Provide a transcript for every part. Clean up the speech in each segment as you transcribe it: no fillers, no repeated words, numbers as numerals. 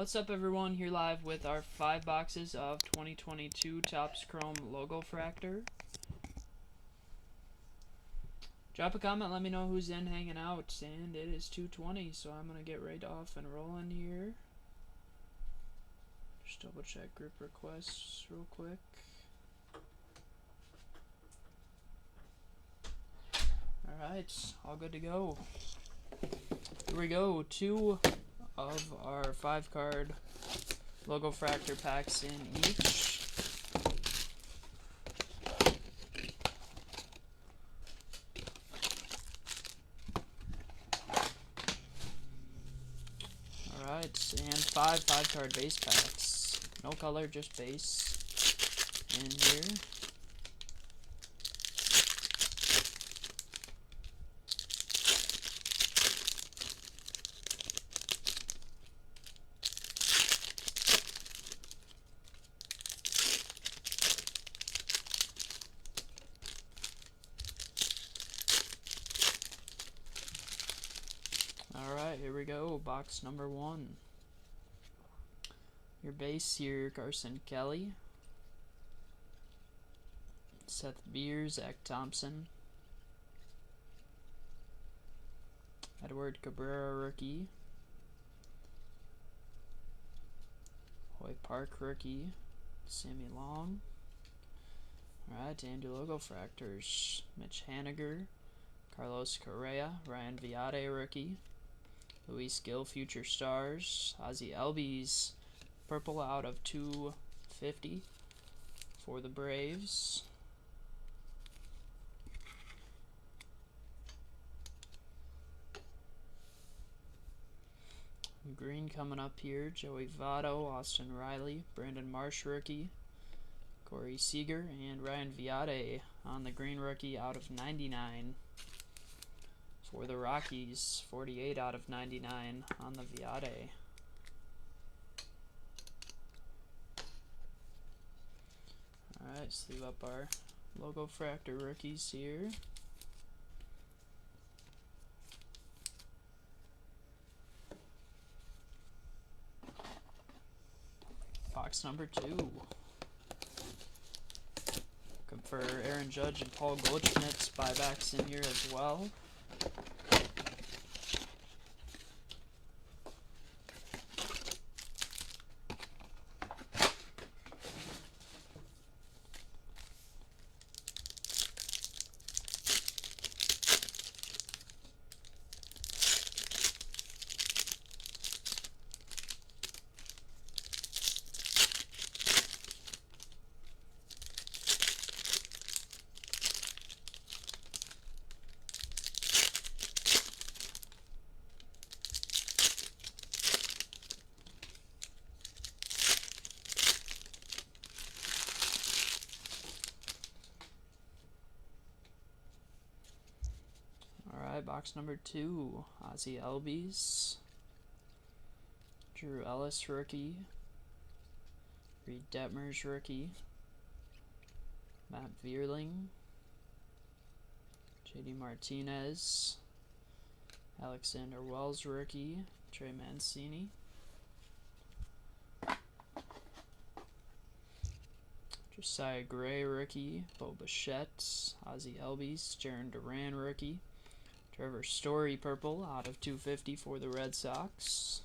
What's up, everyone? Here live with our 5 boxes of 2022 Topps Chrome Logofractor. Drop a comment, let me know who's in hanging out, and it is 2:20, so I'm gonna get right off and rolling here. Just double check group requests real quick. Alright, all good to go. Here we go, 2 of our 5-card Logofractor packs in each. Alright, and 5 5-card base packs. No color, just base in here. Alright, here we go. Box number 1. Your base here, Carson Kelly, Seth Beers, Zach Thompson, Edward Cabrera rookie, Hoy Park rookie, Sammy Long. Alright, and your Logofractors, Mitch Haniger, Carlos Correa, Ryan Viade rookie, Luis Gill Future Stars, Ozzie Albies, purple out of 250 for the Braves. Green coming up here, Joey Votto, Austin Riley, Brandon Marsh rookie, Corey Seager, and Ryan Viade on the green rookie out of 99 for the Rockies, 48 out of 99 on the Viade. Alright, sleeve up our Logofractor rookies here. Box number 2. Looking for Aaron Judge and Paul Goldschmidt's buybacks in here as well. Box number 2, Ozzie Albies, Drew Ellis rookie, Reed Detmers rookie, Matt Vierling, JD Martinez, Alexander Wells rookie, Trey Mancini, Josiah Gray rookie, Bo Bichette, Ozzie Albies, Jaron Duran rookie, Trevor Story purple out of 250 for the Red Sox.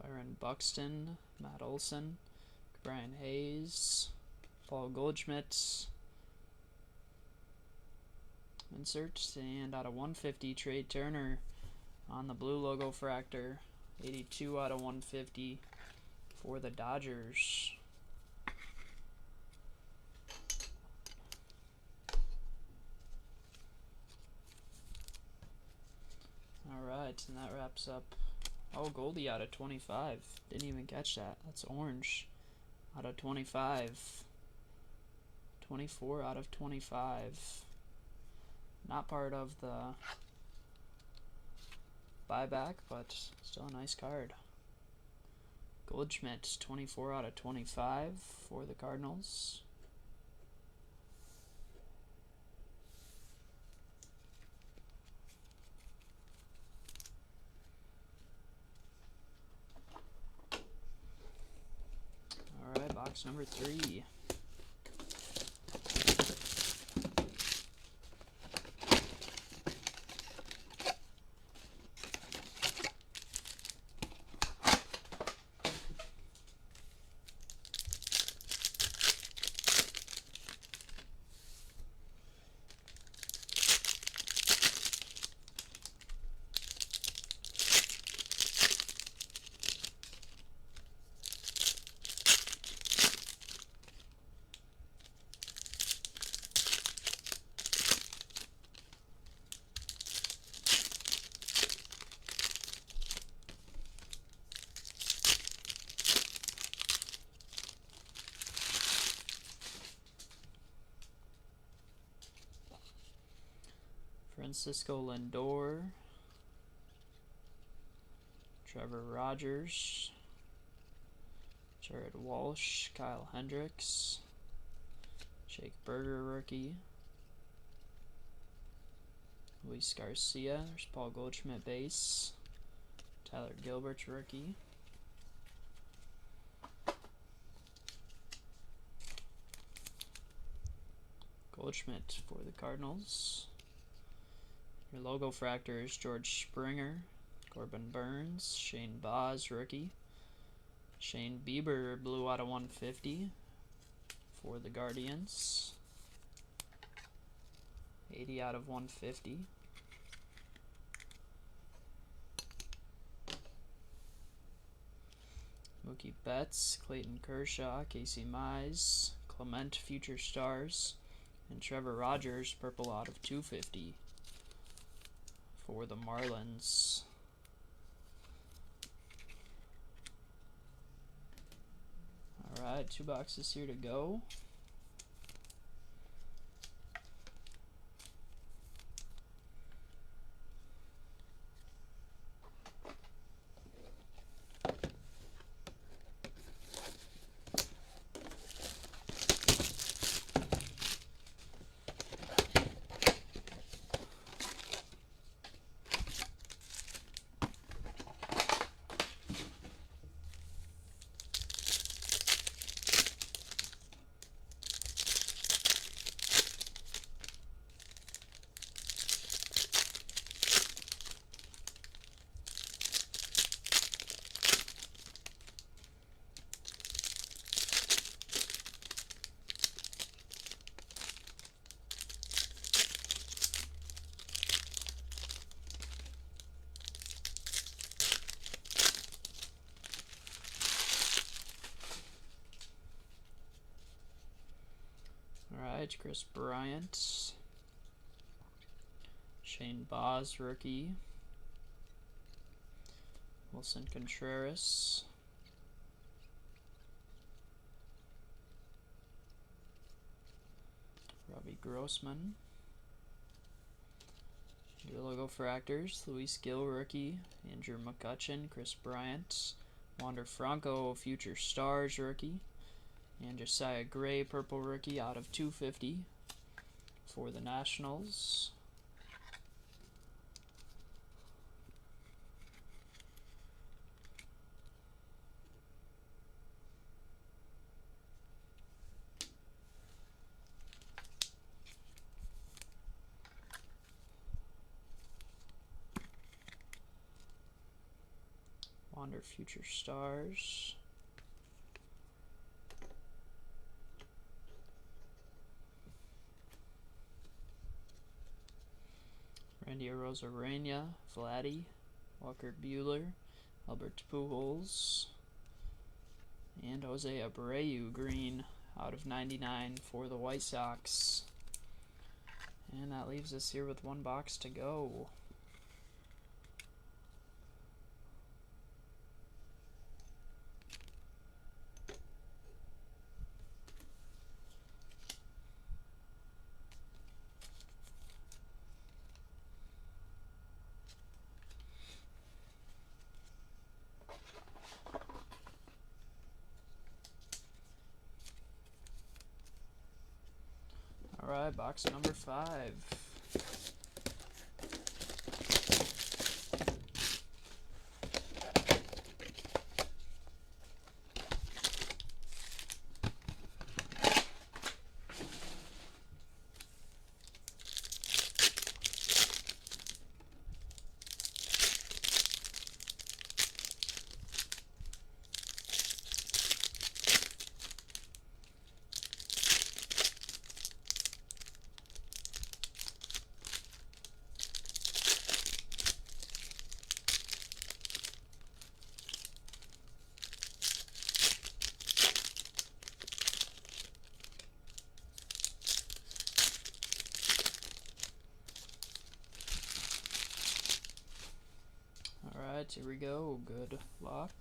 Byron Buxton, Matt Olson, Brian Hayes, Paul Goldschmidt. Insert, and out of 150, Trey Turner on the blue Logofractor. 82 out of 150 for the Dodgers. Alright, and that wraps up. Oh, Goldie out of 25. Didn't even catch that. That's orange. Out of 25. 24 out of 25. Not part of the buyback, but still a nice card. Goldschmidt, 24 out of 25 for the Cardinals. Box number 3. Francisco Lindor, Trevor Rogers, Jared Walsh, Kyle Hendricks, Jake Berger rookie, Luis Garcia, there's Paul Goldschmidt base, Tyler Gilbert rookie, Goldschmidt for the Cardinals. Your Logofractor is George Springer, Corbin Burns, Shane Baz rookie, Shane Bieber blue out of 150 for the Guardians, 80 out of 150. Mookie Betts, Clayton Kershaw, Casey Mize, Clement Future Stars, and Trevor Rogers purple out of 250 for the Marlins. Alright, 2 boxes here to go. Alright, Chris Bryant, Shane Baz rookie, Wilson Contreras, Robbie Grossman. Your Logofractors, Luis Gil rookie, Andrew McCutchen, Chris Bryant, Wander Franco Future Stars rookie, and Josiah Gray purple rookie out of 250 for the Nationals. Wander Future Stars. Randy Arozarena, Vladdy, Walker Buehler, Albert Pujols, and Jose Abreu green out of 99 for the White Sox. And that leaves us here with 1 box to go. Alright, box number 5. Alright, here we go. Good luck.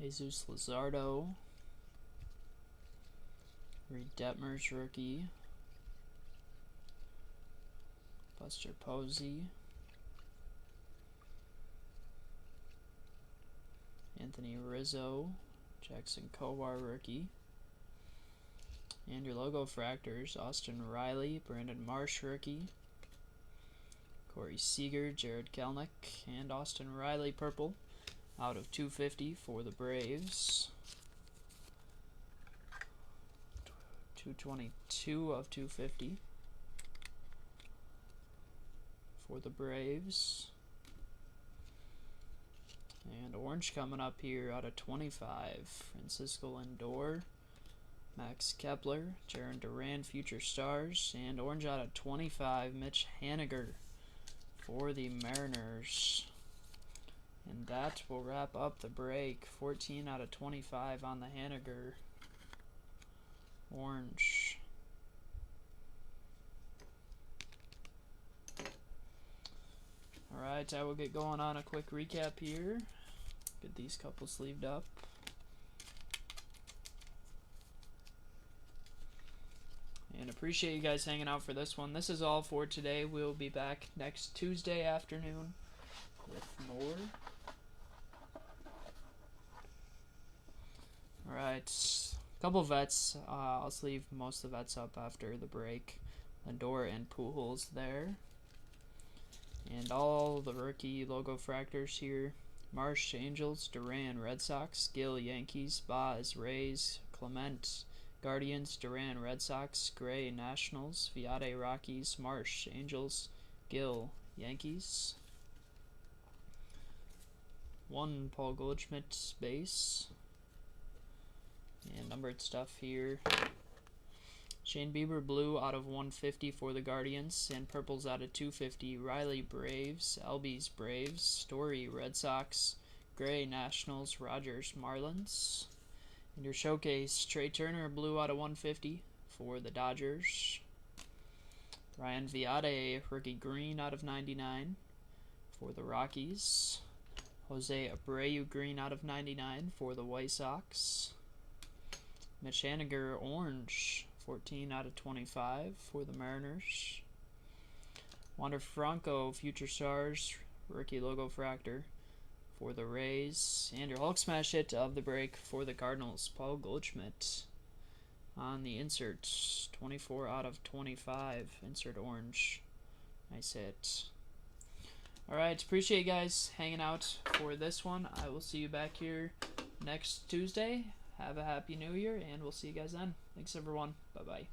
Jesus Luzardo. Reed Detmer's rookie. Buster Posey. Anthony Rizzo. Jackson Kowar rookie. And your Logofractors, Austin Riley, Brandon Marsh rookie. Corey Seager, Jared Kelnick, and Austin Riley purple out of 250 for the Braves. 222 of 250 for the Braves. And orange coming up here out of 25. Francisco Lindor, Max Kepler, Jaron Duran, Future Stars, and orange out of 25, Mitch Haniger for the Mariners. And that will wrap up the break. 14 out of 25 on the Haniger. Orange. Alright, I will get going on a quick recap here. Get these couple sleeved up. And appreciate you guys hanging out for this one. This is all for today. We'll be back next Tuesday afternoon with more. Alright, couple vets. I'll sleeve most of the vets up after the break. Lindor and Pujols there. And all the rookie Logofractors here. Marsh, Angels, Duran, Red Sox, Gill, Yankees, Baz, Rays, Clement, Guardians, Duran, Red Sox, Gray, Nationals, Viade, Rockies, Marsh, Angels, Gill, Yankees. 1 Paul Goldschmidt base. And numbered stuff here. Shane Bieber blue out of 150 for the Guardians, and purples out of 250. Riley Braves, Albies Braves, Story Red Sox, Gray Nationals, Rogers Marlins. And your showcase, Trey Turner blue out of 150 for the Dodgers. Ryan Viade rookie green out of 99 for the Rockies. Jose Abreu green out of 99 for the White Sox. Mitch Haniger orange 14 out of 25 for the Mariners. Wander Franco Future Stars rookie Logofractor for the Rays. And your Hulk Smash hit of the break for the Cardinals, Paul Goldschmidt on the insert. 24 out of 25, insert orange. Nice hit. Alright, appreciate you guys hanging out for this one. I will see you back here next Tuesday. Have a happy new year, and we'll see you guys then. Thanks, everyone. Bye-bye.